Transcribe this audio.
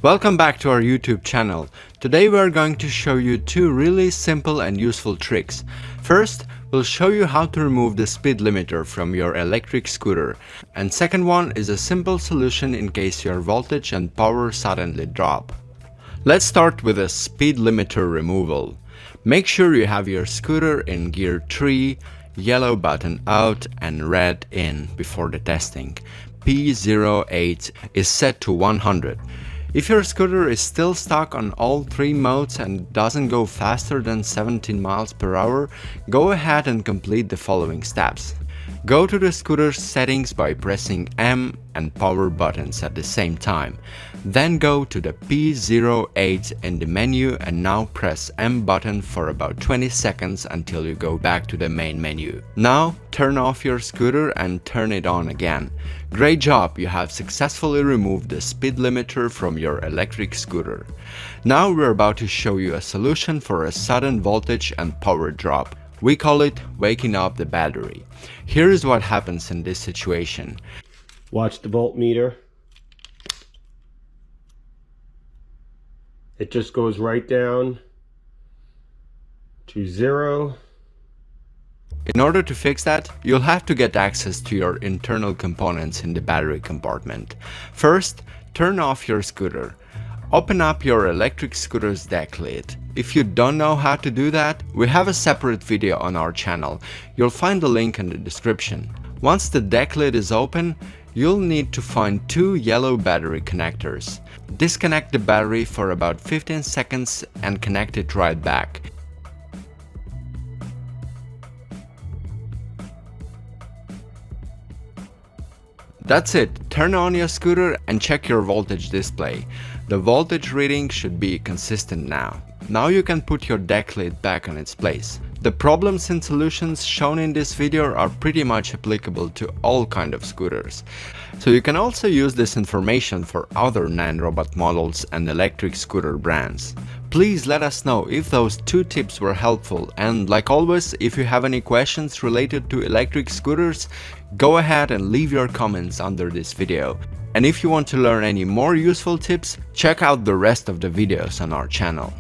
Welcome back to our YouTube channel. Today we are going to show you two really simple and useful tricks. First, we'll show you how to remove the speed limiter from your electric scooter. And second one is a simple solution in case your voltage and power suddenly drop. Let's start with a speed limiter removal. Make sure you have your scooter in gear 3, yellow button out and red in before the testing. P08 is set to 100. If your scooter is still stuck on all three modes and doesn't go faster than 17 miles per hour, go ahead and complete the following steps. Go to the scooter's settings by pressing M and power buttons at the same time. Then go to the P08 in the menu and now press M button for about 20 seconds until you go back to the main menu. Now turn off your scooter and turn it on again. Great job, you have successfully removed the speed limiter from your electric scooter. Now we're about to show you a solution for a sudden voltage and power drop. We call it waking up the battery. Here is what happens in this situation. Watch the voltmeter. It just goes right down to 0. In order to fix that, you'll have to get access to your internal components in the battery compartment. First, turn off your scooter. Open up your electric scooter's deck lid. If you don't know how to do that, we have a separate video on our channel. You'll find the link in the description. Once the deck lid is open, you'll need to find two yellow battery connectors. Disconnect the battery for about 15 seconds and connect it right back. That's it, turn on your scooter and check your voltage display. The voltage reading should be consistent now. Now you can put your deck lid back on its place. The problems and solutions shown in this video are pretty much applicable to all kind of scooters. So you can also use this information for other Nanrobot models and electric scooter brands. Please let us know if those two tips were helpful, and like always, if you have any questions related to electric scooters, go ahead and leave your comments under this video. And if you want to learn any more useful tips, check out the rest of the videos on our channel.